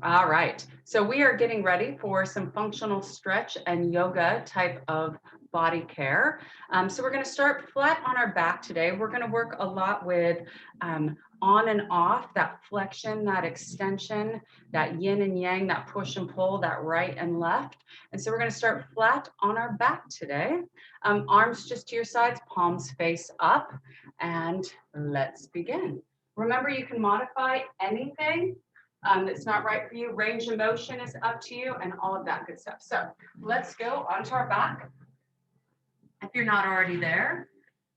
All right, so we are getting ready for some functional stretch and yoga type of body care. So we're going to start flat on our back today. We're going to work a lot with on and off, that flexion, that extension, that yin and yang, that push and pull, that right and left. And so we're going to start flat on our back today. Arms just to your sides, palms face up, and let's begin. Remember, you can modify anything that's not right for you. Range of motion is up to you and all of that good stuff. So let's go onto our back. If you're not already there,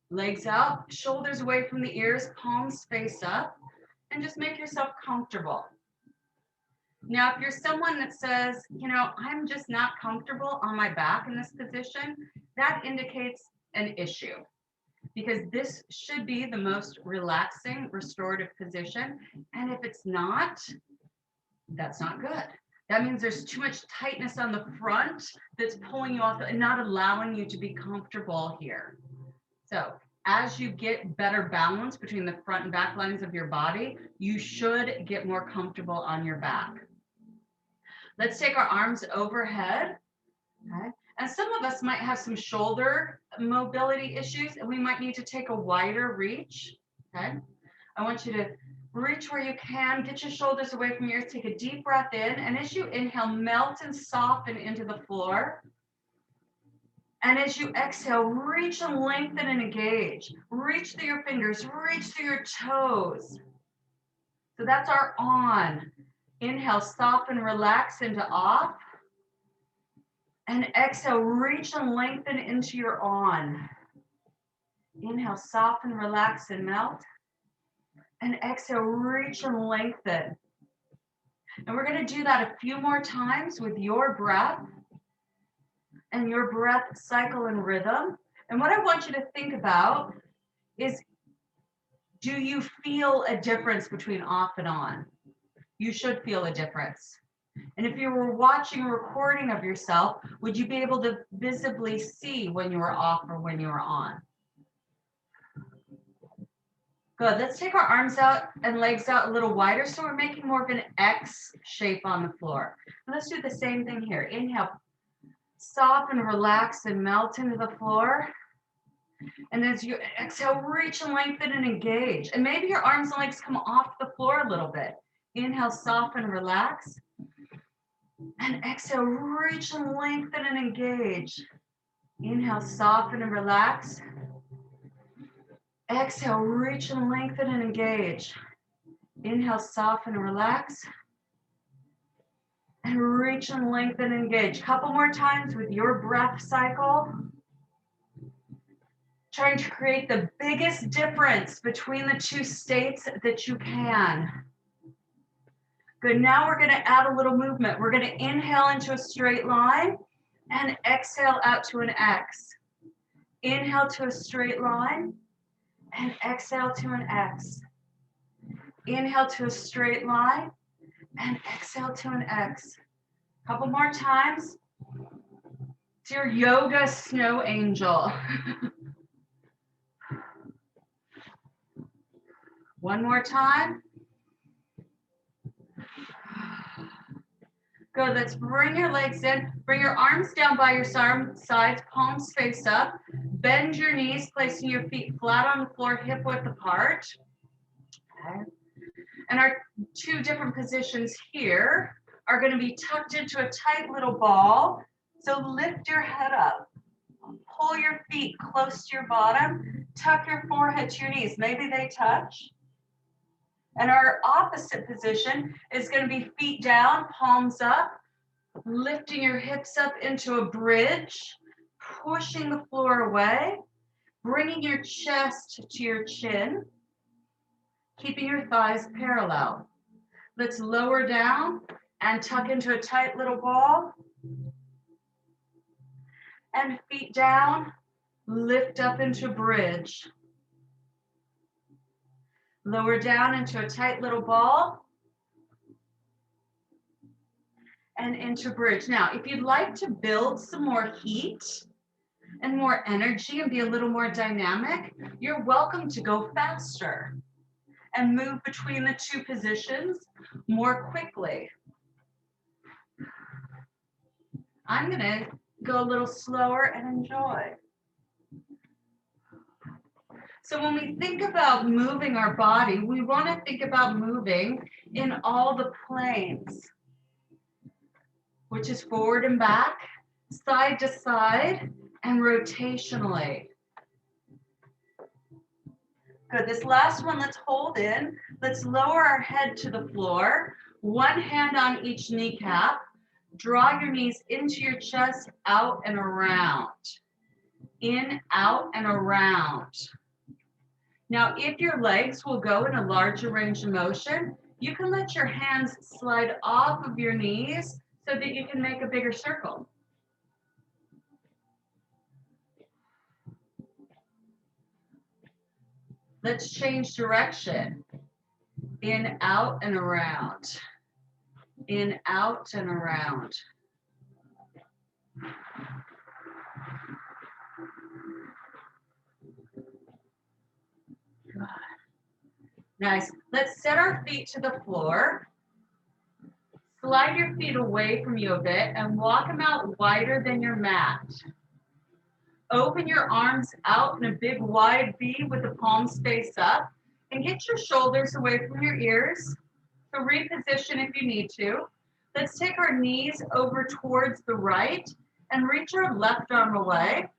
legs out, shoulders away from the ears, palms face up, and just make yourself comfortable. Now, if you're someone that says, I'm just not comfortable on my back in this position, that indicates an issue, because this should be the most relaxing, restorative position. And if it's not, that's not good. That means there's too much tightness on the front that's pulling you off and not allowing you to be comfortable here. So as you get better balance between the front and back lines of your body, you should get more comfortable on your back. Let's take our arms overhead. Okay. And some of us might have some shoulder mobility issues, and we might need to take a wider reach. Okay. I want you to reach where you can, get your shoulders away from your ears, take a deep breath in, and as you inhale, melt and soften into the floor. And as you exhale, reach and lengthen and engage. Reach through your fingers, reach through your toes. So that's our on. Inhale, soften, relax into off. And exhale, reach and lengthen into your on. Inhale, soften, relax, and melt. And exhale, reach and lengthen. And we're going to do that a few more times with your breath and your breath cycle and rhythm. And what I want you to think about is, do you feel a difference between off and on? You should feel a difference. And if you were watching a recording of yourself, would you be able to visibly see when you were off or when you were on? Good. Let's take our arms out and legs out a little wider, so we're making more of an X shape on the floor. And let's do the same thing here. Inhale, soften, relax, and melt into the floor. And as you exhale, reach and lengthen and engage. And maybe your arms and legs come off the floor a little bit. Inhale, soften, relax. And exhale, reach and lengthen and engage. Inhale, soften and relax. Exhale, reach and lengthen and engage. Inhale, soften and relax. And reach and lengthen and engage. Couple more times with your breath cycle. Trying to create the biggest difference between the two states that you can. Good, now we're gonna add a little movement. We're gonna inhale into a straight line and exhale out to an X. Inhale to a straight line and exhale to an X. Inhale to a straight line and exhale to an X. Couple more times. It's your yoga snow angel. One more time. Good, let's bring your legs in. Bring your arms down by your sides, palms face up. Bend your knees, placing your feet flat on the floor, hip width apart. Okay. And our two different positions here are going to be tucked into a tight little ball. So lift your head up. Pull your feet close to your bottom. Tuck your forehead to your knees. Maybe they touch. And our opposite position is going to be feet down, palms up, lifting your hips up into a bridge, pushing the floor away, bringing your chest to your chin, keeping your thighs parallel. Let's lower down and tuck into a tight little ball. And feet down, lift up into bridge. Lower down into a tight little ball. And into bridge. Now, if you'd like to build some more heat and more energy and be a little more dynamic, you're welcome to go faster and move between the two positions more quickly. I'm gonna go a little slower and enjoy. So when we think about moving our body, we want to think about moving in all the planes, which is forward and back, side to side, and rotationally. Good. This last one, let's hold in. Let's lower our head to the floor. One hand on each kneecap. Draw your knees into your chest, out and around. In, out, and around. Now, if your legs will go in a larger range of motion, you can let your hands slide off of your knees so that you can make a bigger circle. Let's change direction. In, out, and around. In, out, and around. Good. Nice. Let's set our feet to the floor. Slide your feet away from you a bit and walk them out wider than your mat. Open your arms out in a big wide V with the palms face up and get your shoulders away from your ears. So reposition if you need to. Let's take our knees over towards the right and reach our left arm away.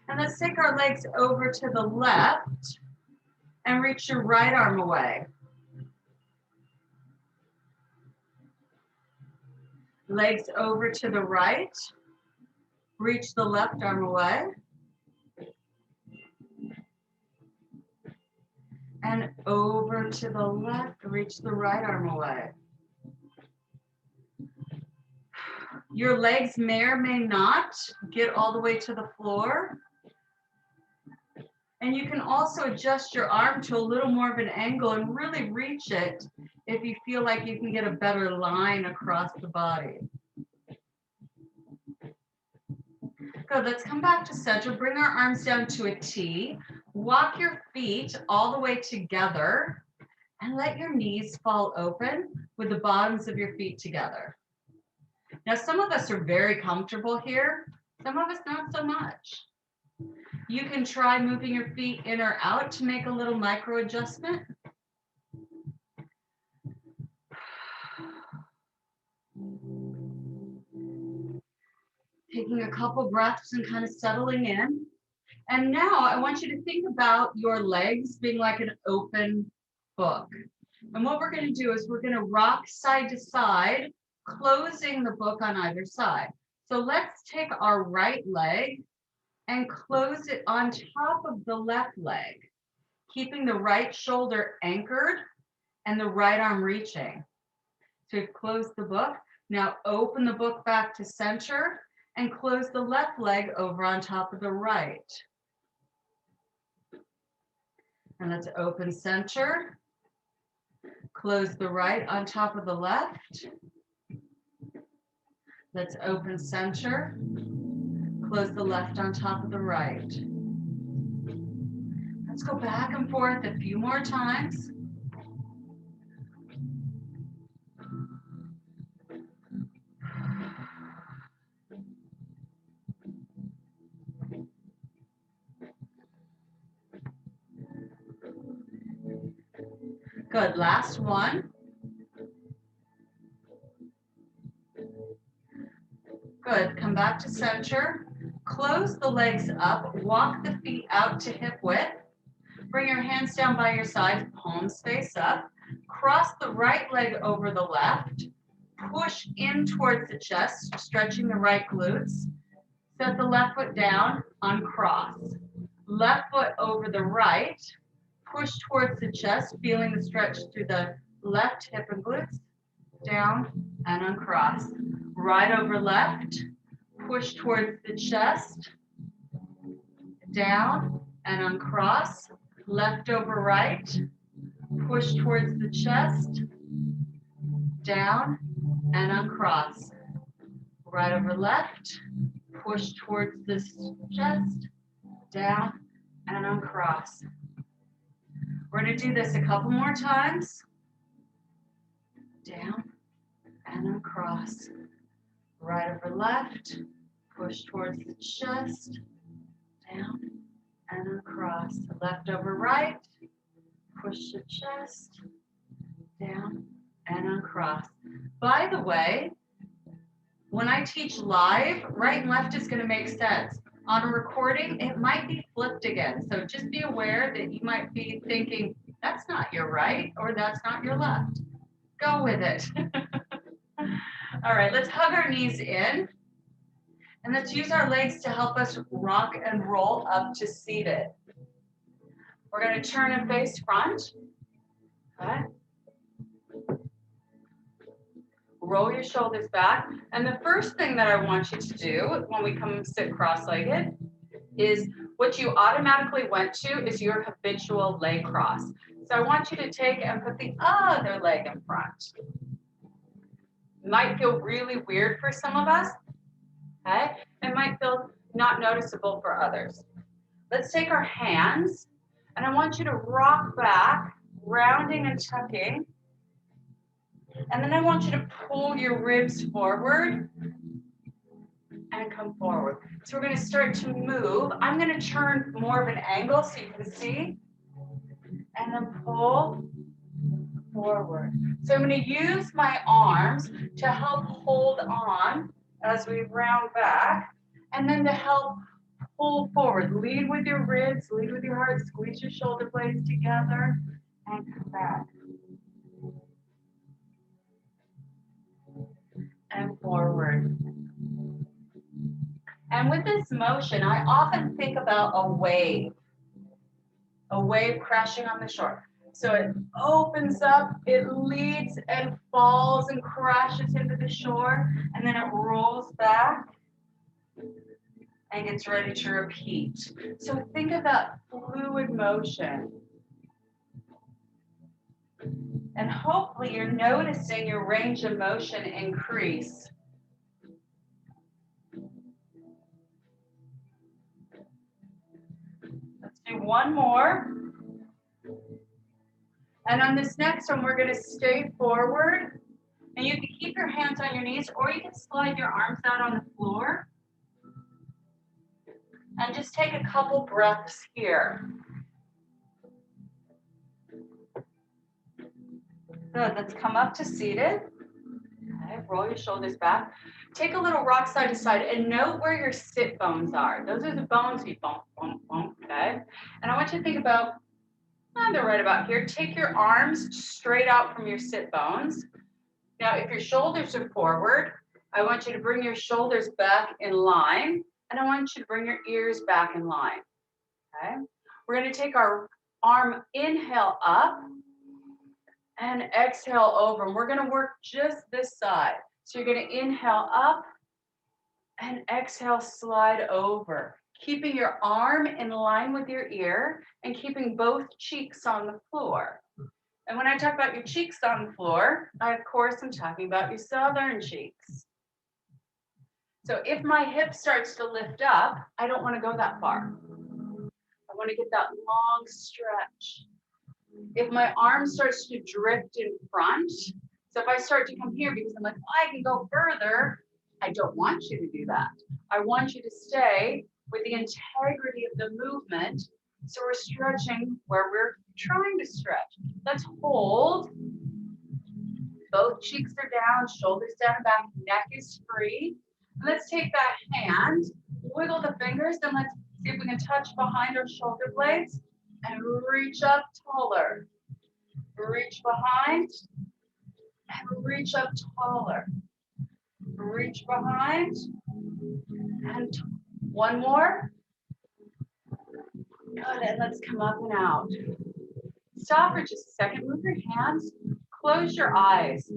And let's take our legs over to the left and reach your right arm away. Legs over to the right, reach the left arm away. And over to the left, reach the right arm away. Your legs may or may not get all the way to the floor. And you can also adjust your arm to a little more of an angle and really reach it if you feel like you can get a better line across the body. Good, let's come back to center. Bring our arms down to a T. Walk your feet all the way together and let your knees fall open with the bottoms of your feet together. Now, some of us are very comfortable here. Some of us not so much. You can try moving your feet in or out to make a little micro adjustment. Taking a couple breaths and kind of settling in. And now I want you to think about your legs being like an open book. And what we're going to do is we're going to rock side to side, closing the book on either side. So let's take our right leg and close it on top of the left leg, keeping the right shoulder anchored and the right arm reaching. So we've closed the book. Now open the book back to center and close the left leg over on top of the right. And let's open center, close the right on top of the left. Let's open center, close the left on top of the right. Let's go back and forth a few more times. Good, last one. Good, come back to center. Close the legs up, walk the feet out to hip width. Bring your hands down by your sides, palms face up. Cross the right leg over the left. Push in towards the chest, stretching the right glutes. Set the left foot down, uncross. Left foot over the right. Push towards the chest, feeling the stretch through the left hip and glutes. Down and uncross. Right over left. Push towards the chest. Down and uncross. Left over right. Push towards the chest. Down and uncross. Right over left. Push towards the chest. Down and uncross. We're going to do this a couple more times. Down and across. Right over left, push towards the chest, down and across. Left over right, push the chest, down and across. By the way, when I teach live, right and left is going to make sense. On a recording, it might be flipped again. So just be aware that you might be thinking, that's not your right or that's not your left. Go with it. All right, let's hug our knees in. And let's use our legs to help us rock and roll up to seated. We're going to turn and face front. Okay. Roll your shoulders back. And the first thing that I want you to do when we come and sit cross-legged is what you automatically went to is your habitual leg cross. So I want you to take and put the other leg in front. It might feel really weird for some of us. Okay? It might feel not noticeable for others. Let's take our hands, and I want you to rock back, rounding and tucking. And then I want you to pull your ribs forward and come forward. So we're going to start to move. I'm going to turn more of an angle so you can see. And then pull forward. So I'm going to use my arms to help hold on as we round back. And then to help pull forward. Lead with your ribs, lead with your heart, squeeze your shoulder blades together, and come back. And forward. And with this motion, I often think about a wave crashing on the shore. So it opens up, it leads and falls and crashes into the shore, and then it rolls back and gets ready to repeat. So think of that fluid motion. And hopefully you're noticing your range of motion increase. Let's do one more. And on this next one, we're going to stay forward. And you can keep your hands on your knees, or you can slide your arms out on the floor. And just take a couple breaths here. Good, let's come up to seated. Okay, roll your shoulders back. Take a little rock side to side and note where your sit bones are. Those are the bones you bump, bump, bump, okay? And I want you to think about, they're right about here. Take your arms straight out from your sit bones. Now, if your shoulders are forward, I want you to bring your shoulders back in line, and I want you to bring your ears back in line, okay? We're going to take our arm inhale up and exhale over, and we're going to work just this side. So you're going to inhale up and exhale, slide over, keeping your arm in line with your ear and keeping both cheeks on the floor. And when I talk about your cheeks on the floor, I, of course, am talking about your southern cheeks. So if my hip starts to lift up, I don't want to go that far. I want to get that long stretch. If my arm starts to drift in front, so if I start to come here because I'm like, I can go further, I don't want you to do that. I want you to stay with the integrity of the movement. So we're stretching where we're trying to stretch. Let's hold. Both cheeks are down, shoulders down, back, neck is free. And let's take that hand, wiggle the fingers, and let's see if we can touch behind our shoulder blades and reach up taller. Reach behind and reach up taller. Reach behind and one more. Good, and let's come up and out. Stop for just a second, move your hands, close your eyes.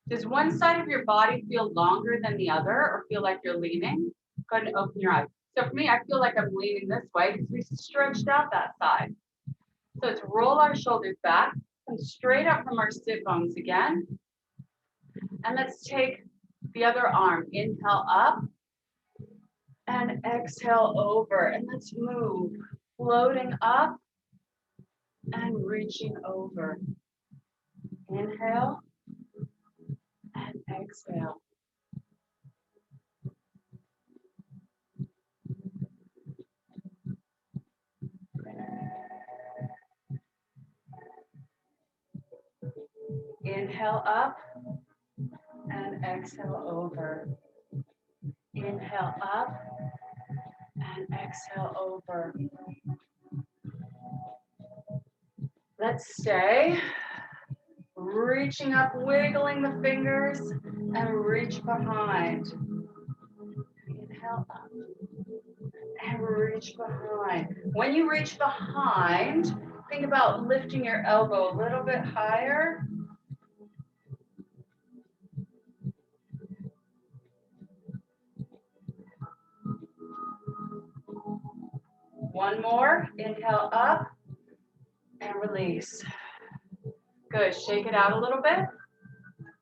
Does one side of your body feel longer than the other or feel like you're leaning? Go ahead and open your eyes. So for me, I feel like I'm leaning this way because we stretched out that side. So let's roll our shoulders back, come straight up from our sit bones again. And let's take the other arm, inhale up and exhale over. And let's move, floating up and reaching over. Inhale and Exhale. Inhale up and exhale over. Inhale up and exhale over. Let's stay. Reaching up, wiggling the fingers, and reach behind. Inhale up and reach behind. When you reach behind, think about lifting your elbow a little bit higher. One more. Inhale up and release. Good. Shake it out a little bit.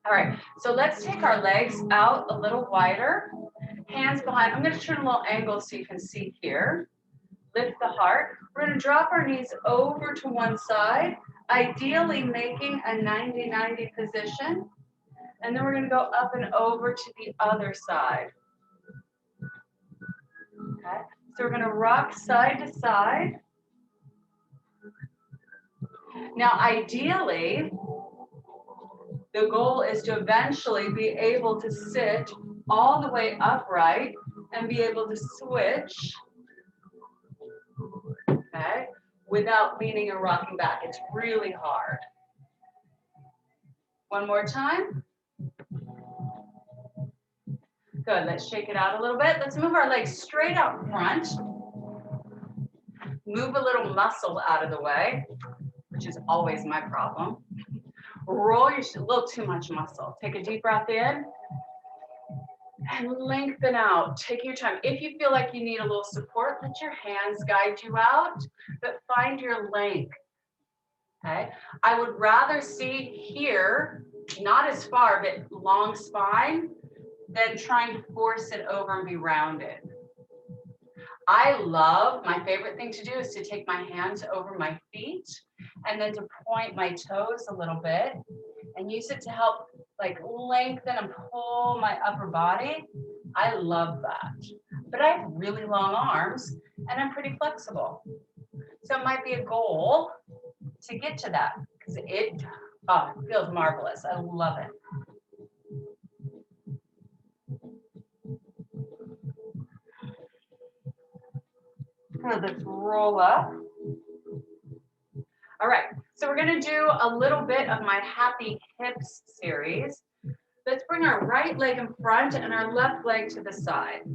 All right. So let's take our legs out a little wider. Hands behind. I'm going to turn a little angle so you can see here. Lift the heart. We're going to drop our knees over to one side, ideally making a 90-90 position. And then we're going to go up and over to the other side. Okay. So we're going to rock side to side. Now, ideally, the goal is to eventually be able to sit all the way upright and be able to switch, okay, without leaning or rocking back. It's really hard. One more time. Good, let's shake it out a little bit. Let's move our legs straight out front. Move a little muscle out of the way, which is always my problem. Roll your, a little too much muscle. Take a deep breath in and lengthen out. Take your time. If you feel like you need a little support, let your hands guide you out, but find your length. Okay. I would rather see here, not as far, but long spine, than trying to force it over and be rounded. I love, my favorite thing to do is to take my hands over my feet and then to point my toes a little bit and use it to help like lengthen and pull my upper body. I love that. But I have really long arms and I'm pretty flexible. So it might be a goal to get to that because it feels marvelous. I love it. Let's roll up. All right, so we're gonna do a little bit of my happy hips series. Let's bring our right leg in front and our left leg to the side,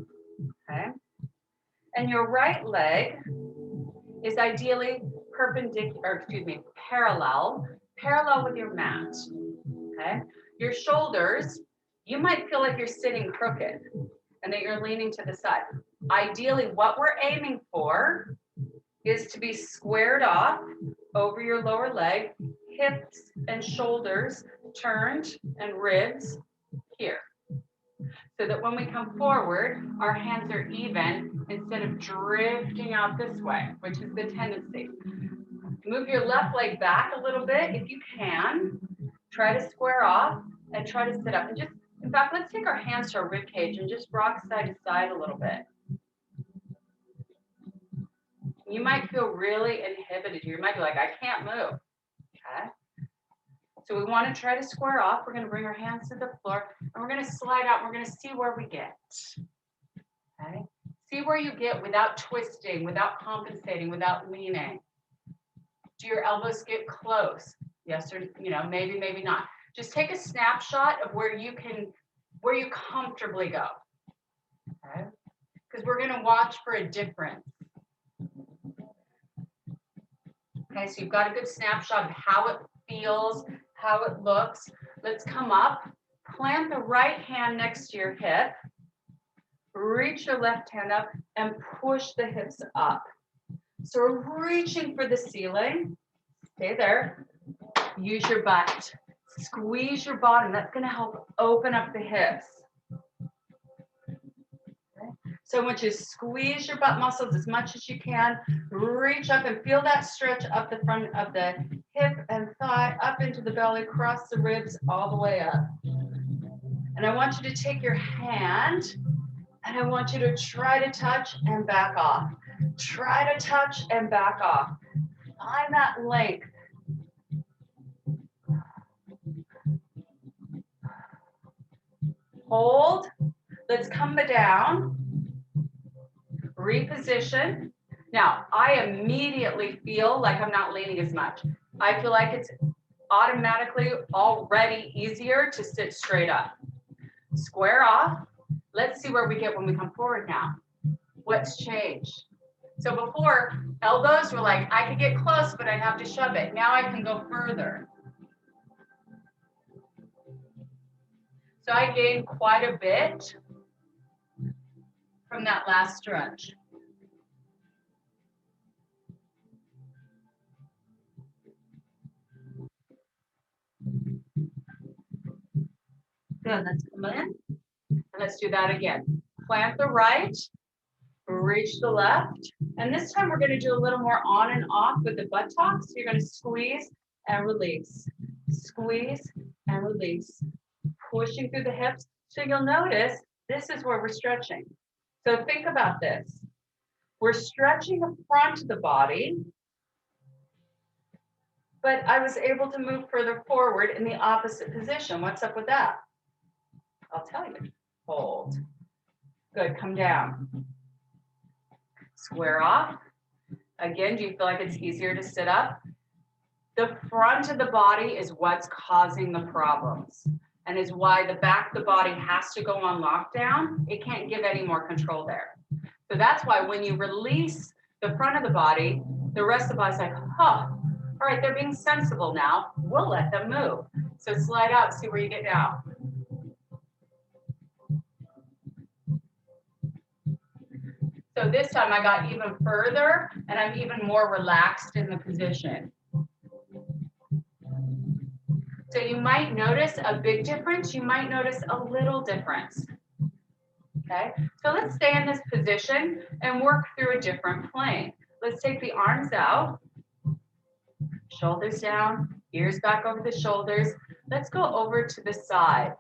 okay? And your right leg is ideally parallel with your mat, okay? Your shoulders, you might feel like you're sitting crooked and that you're leaning to the side. Ideally, what we're aiming for is to be squared off over your lower leg, hips and shoulders turned, and ribs here. So that when we come forward, our hands are even instead of drifting out this way, which is the tendency. Move your left leg back a little bit if you can. Try to square off and try to sit up. And just, in fact, let's take our hands to our rib cage and just rock side to side a little bit. You might feel really inhibited. You might be like, I can't move, okay? So we want to try to square off. We're going to bring our hands to the floor and we're going to slide out. And we're going to see where we get, okay? See where you get without twisting, without compensating, without leaning. Do your elbows get close? Yes or, maybe, maybe not. Just take a snapshot of where you comfortably go, okay? Because we're going to watch for a difference. Okay, so you've got a good snapshot of how it feels, how it looks. Let's come up, plant the right hand next to your hip, reach your left hand up and push the hips up. So we're reaching for the ceiling. Stay there. Use your butt. Squeeze your bottom. That's going to help open up the hips. So I want you to squeeze your butt muscles as much as you can. Reach up and feel that stretch up the front of the hip and thigh, up into the belly, across the ribs, all the way up. And I want you to take your hand and I want you to try to touch and back off. Try to touch and back off. Find that length. Hold. Let's come down. Reposition. Now, I immediately feel like I'm not leaning as much. I feel like it's automatically already easier to sit straight up. Square off. Let's see where we get when we come forward now. What's changed? So before, elbows were like, I could get close, but I'd have to shove it. Now I can go further. So I gained quite a bit from that last stretch. Good, let's come in. And let's do that again. Plant the right, reach the left. And this time we're going to do a little more on and off with the buttocks. You're going to squeeze and release. Squeeze and release. Pushing through the hips. So you'll notice this is where we're stretching. So think about this. We're stretching the front of the body, but I was able to move further forward in the opposite position. What's up with that? I'll tell you. Hold. Good, come down. Square off. Again, do you feel like it's easier to sit up? The front of the body is what's causing the problems and is why the back of the body has to go on lockdown. It can't give any more control there. So that's why when you release the front of the body, the rest of the body's like, huh, all right, they're being sensible now. We'll let them move. So slide out, see where you get down. So this time I got even further and I'm even more relaxed in the position. So you might notice a big difference. You might notice a little difference. Okay, so let's stay in this position and work through a different plane. Let's take the arms out, shoulders down, ears back over the shoulders. Let's go over to the side.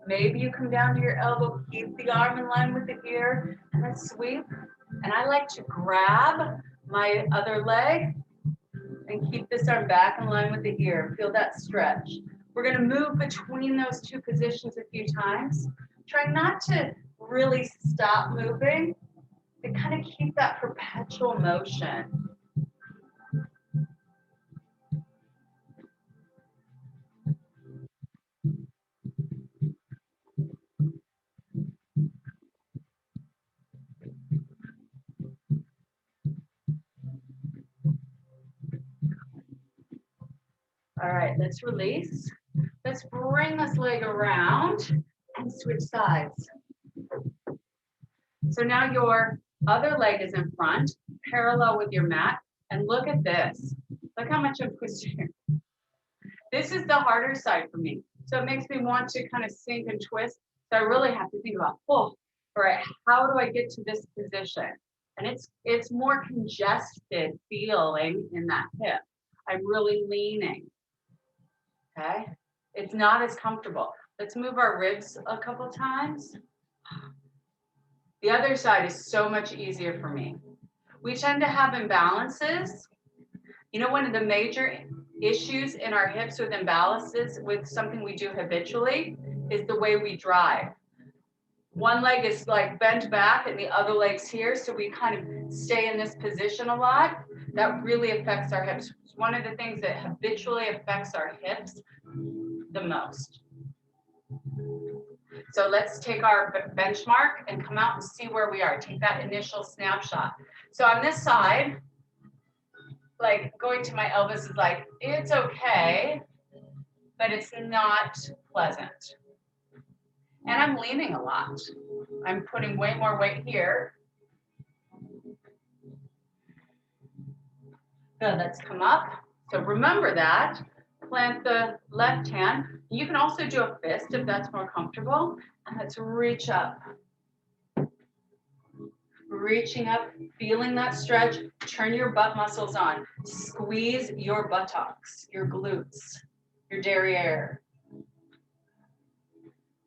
Maybe you come down to your elbow, keep the arm in line with the ear, and then sweep. And I like to grab my other leg and keep this arm back in line with the ear. Feel that stretch. We're going to move between those two positions a few times. Try not to really stop moving, to kind of keep that perpetual motion. All right, let's release. Let's bring this leg around and switch sides. So now your other leg is in front, parallel with your mat. And look at this. Look how much I'm pushing. This is the harder side for me. So it makes me want to kind of sink and twist. So I really have to think about, oh, all right, how do I get to this position? And it's more congested feeling in that hip. I'm really leaning. Okay, it's not as comfortable. Let's move our ribs a couple times. The other side is so much easier for me. We tend to have imbalances. You know, one of the major issues in our hips with imbalances with something we do habitually is the way we drive. One leg is like bent back and the other leg's here, so we kind of stay in this position a lot. That really affects our hips. It's one of the things that habitually affects our hips the most. So let's take our benchmark and come out and see where we are. Take that initial snapshot. So on this side, like going to my elbows is like, it's okay, but it's not pleasant. And I'm leaning a lot. I'm putting way more weight here. Good, let's come up. So remember that. Plant the left hand. You can also do a fist if that's more comfortable. And let's reach up. Reaching up, feeling that stretch. Turn your butt muscles on. Squeeze your buttocks, your glutes, your derriere.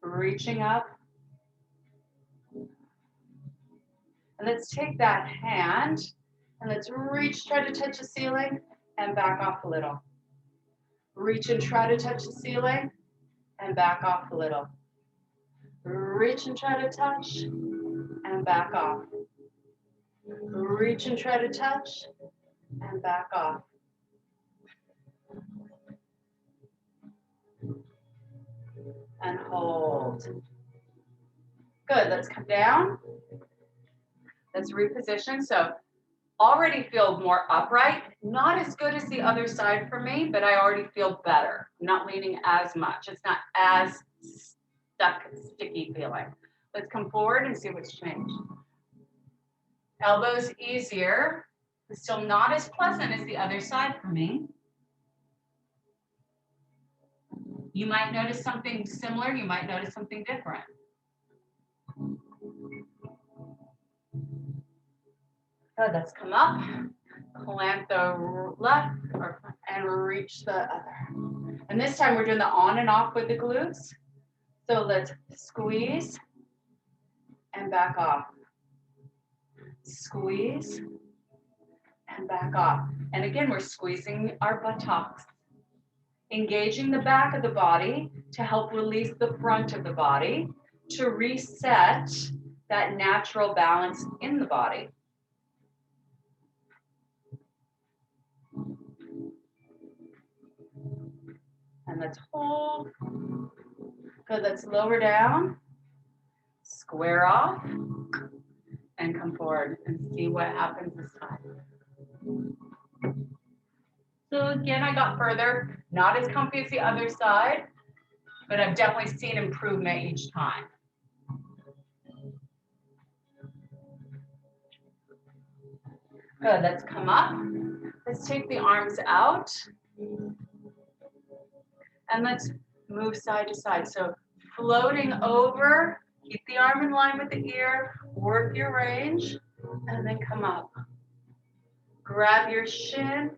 reaching up. And let's take that hand and let's reach, try to touch the ceiling and back off a little. Reach and try to touch the ceiling and back off a little. Reach and try to touch and back off. Reach and try to touch and back off. And hold. Good, let's come down. Let's reposition. So already feel more upright, not as good as the other side for me, but I already feel better. I'm not leaning as much. It's not as stuck, sticky feeling. Let's come forward and see what's changed. Elbows easier, but still not as pleasant as the other side for me. You might notice something similar, you might notice something different. Good, let's come up, plant the left and reach the other. And this time we're doing the on and off with the glutes. So let's squeeze and back off. Squeeze and back off. And again, we're squeezing our buttocks, engaging the back of the body to help release the front of the body, to reset that natural balance in the body. And let's hold. Good, let's lower down, square off, and come forward and see what happens this time. So again, I got further, not as comfy as the other side, but I've definitely seen improvement each time. Good, let's come up. Let's take the arms out. And let's move side to side. So floating over, keep the arm in line with the ear, work your range, and then come up. Grab your shin.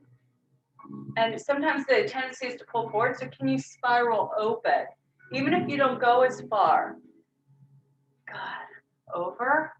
And sometimes the tendency is to pull forward, so can you spiral open? Even if you don't go as far. Good. Over.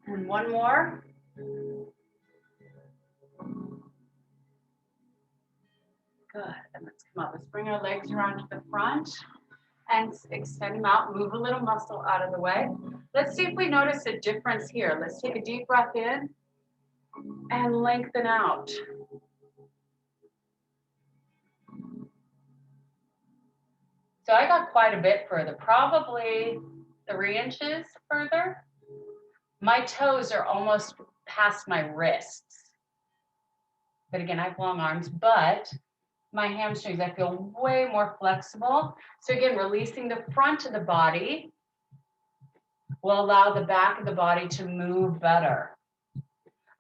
And one more. Good. And let's come up. Let's bring our legs around to the front and extend them out. Move a little muscle out of the way. Let's see if we notice a difference here. Let's take a deep breath in and lengthen out. So I got quite a bit further, probably 3 inches further. My toes are almost past my wrists. But again, I have long arms, but my hamstrings, I feel way more flexible. So again, releasing the front of the body will allow the back of the body to move better.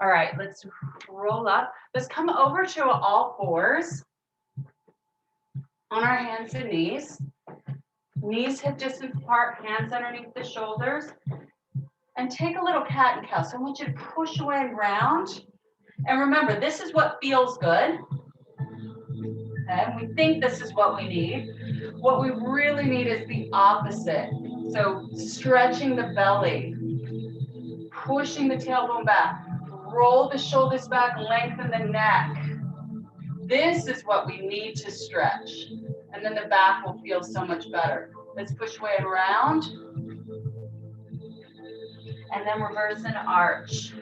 All right, let's roll up. Let's come over to all fours on our hands and knees. Knees hip distance apart, hands underneath the shoulders. And take a little cat and cow. So I want you to push away and round. And remember, this is what feels good. And we think this is what we need. What we really need is the opposite. So stretching the belly, pushing the tailbone back, roll the shoulders back, lengthen the neck. This is what we need to stretch. And then the back will feel so much better. Let's push away and round. And then reverse and arch.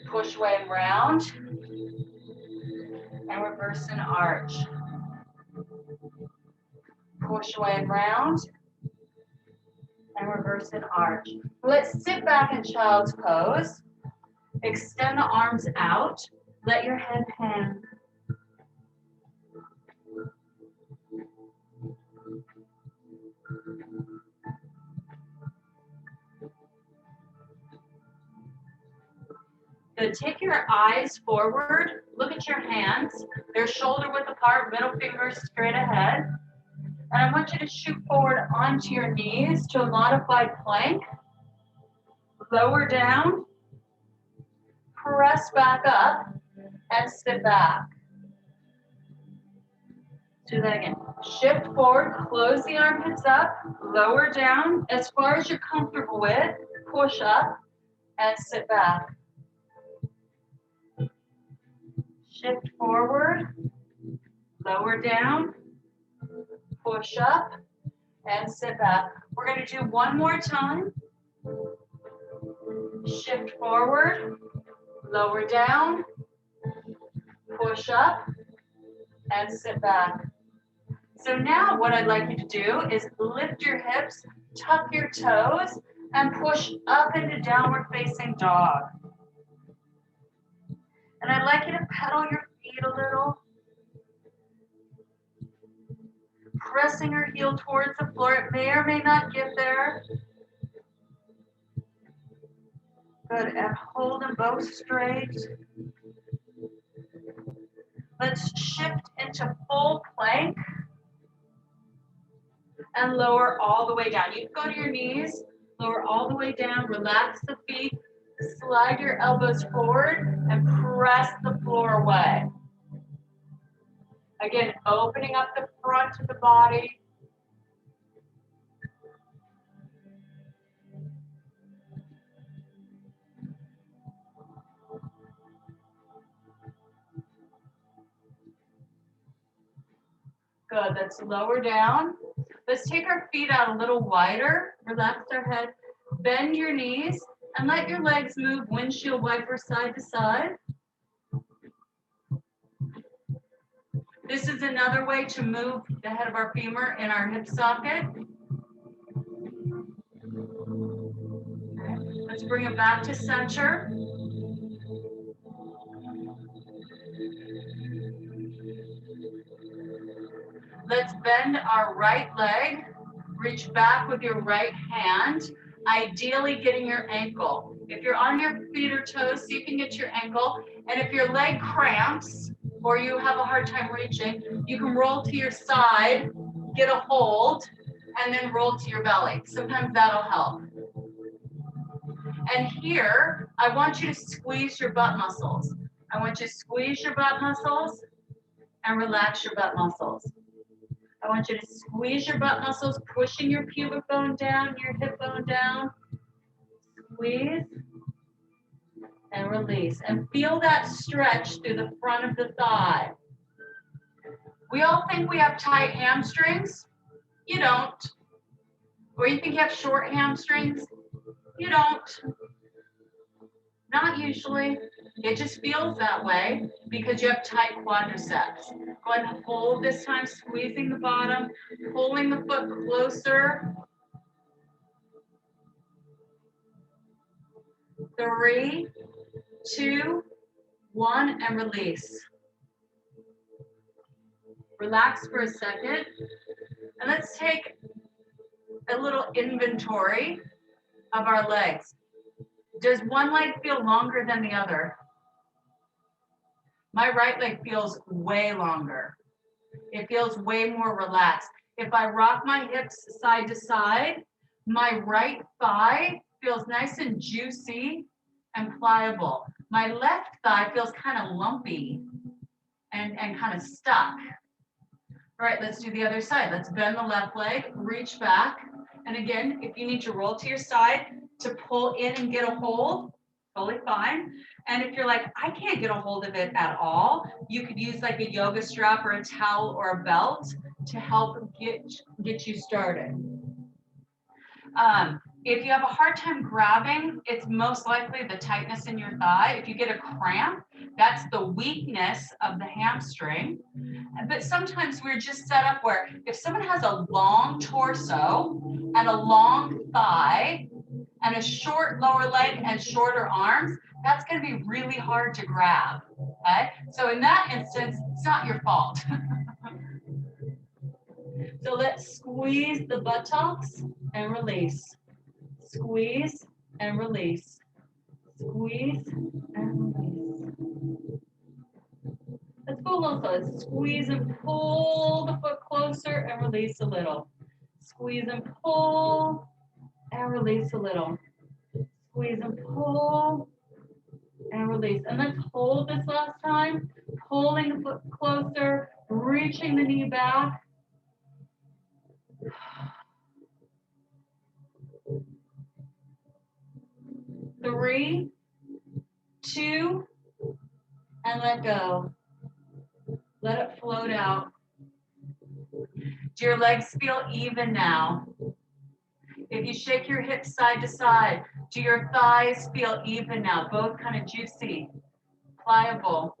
Push away and round. And reverse and arch. Push away and round. And reverse and arch. Let's sit back in child's pose. Extend the arms out. Let your head hang. Good. Take your eyes forward. Look at your hands. They're shoulder width apart, middle fingers straight ahead. And I want you to shoot forward onto your knees to a modified plank. Lower down. Press back up and sit back. Do that again. Shift forward, close the armpits up, lower down as far as you're comfortable with, push up and sit back. Shift forward, lower down, push up and sit back. We're going to do one more time. Shift forward, lower down, push up and sit back. So now what I'd like you to do is lift your hips, tuck your toes, and push up into downward facing dog. And I'd like you to pedal your feet a little. Pressing your heel towards the floor. It may or may not get there. Good, and hold them both straight. Let's shift into full plank. And lower all the way down. You can go to your knees, lower all the way down, relax the feet, slide your elbows forward, and press the floor away. Again, opening up the front of the body. Good, let's lower down. Let's take our feet out a little wider, relax our head, bend your knees, and let your legs move windshield wiper side to side. This is another way to move the head of our femur in our hip socket. Okay. Let's bring it back to center. Let's bend our right leg, reach back with your right hand, ideally getting your ankle. If you're on your feet or toes, see if you can get your ankle. And if your leg cramps or you have a hard time reaching, you can roll to your side, get a hold, and then roll to your belly. Sometimes that'll help. And here, I want you to squeeze your butt muscles. I want you to squeeze your butt muscles and relax your butt muscles. I want you to squeeze your butt muscles, pushing your pubic bone down, your hip bone down. Squeeze and release. And feel that stretch through the front of the thigh. We all think we have tight hamstrings. You don't. Or you think you have short hamstrings. You don't. Not usually. It just feels that way because you have tight quadriceps. Go ahead and hold this time, squeezing the bottom, pulling the foot closer. 3, 2, 1, and release. Relax for a second. And let's take a little inventory of our legs. Does one leg feel longer than the other? My right leg feels way longer. It feels way more relaxed. If I rock my hips side to side, my right thigh feels nice and juicy and pliable. My left thigh feels kind of lumpy and kind of stuck. All right, let's do the other side. Let's bend the left leg, reach back. And again, if you need to roll to your side to pull in and get a hold, totally fine. And if you're like, I can't get a hold of it at all, you could use like a yoga strap or a towel or a belt to help get you started. If you have a hard time grabbing, it's most likely the tightness in your thigh. If you get a cramp, that's the weakness of the hamstring. But sometimes we're just set up where if someone has a long torso and a long thigh and a short lower leg and shorter arms, that's going to be really hard to grab. Okay? So in that instance, it's not your fault. So let's squeeze the buttocks and release. Squeeze and release. Squeeze and Pull a little, squeeze and pull the foot closer and release a little. Squeeze and pull and release a little. Squeeze and pull and release. And let's hold this last time. Pulling the foot closer, reaching the knee back. 3, 2, and let go. Let it float out. Do your legs feel even now? If you shake your hips side to side, do your thighs feel even now? Both kind of juicy, pliable.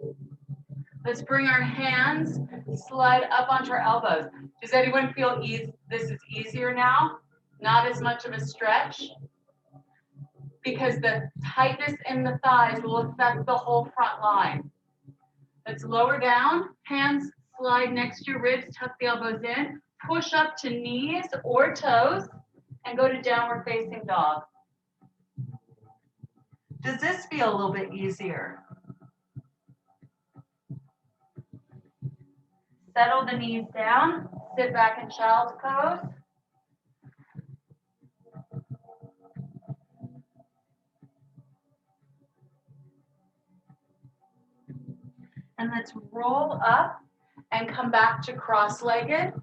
Let's bring our hands, slide up onto our elbows. Does anyone feel this is easier now? Not as much of a stretch? Because the tightness in the thighs will affect the whole front line. Let's lower down, hands slide next to your ribs, tuck the elbows in, push up to knees or toes, and go to downward facing dog. Does this feel a little bit easier? Settle the knees down, sit back in child's pose. And let's roll up and come back to cross-legged.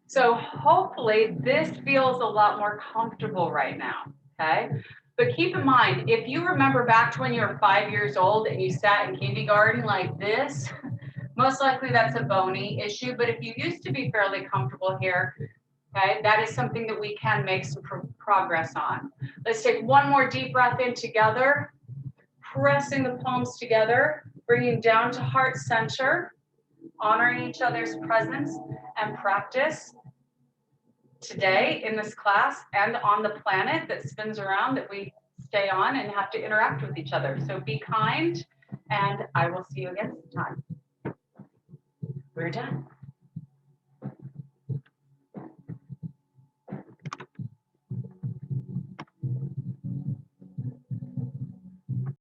So hopefully this feels a lot more comfortable right now, okay? But keep in mind, if you remember back to when you were 5 years old and you sat in kindergarten like this, most likely that's a bony issue. But if you used to be fairly comfortable here, okay, that is something that we can make some progress on. Let's take one more deep breath in together, pressing the palms together, bringing down to heart center, honoring each other's presence and practice today in this class and on the planet that spins around that we stay on and have to interact with each other. So be kind, and I will see you again sometime. We're done.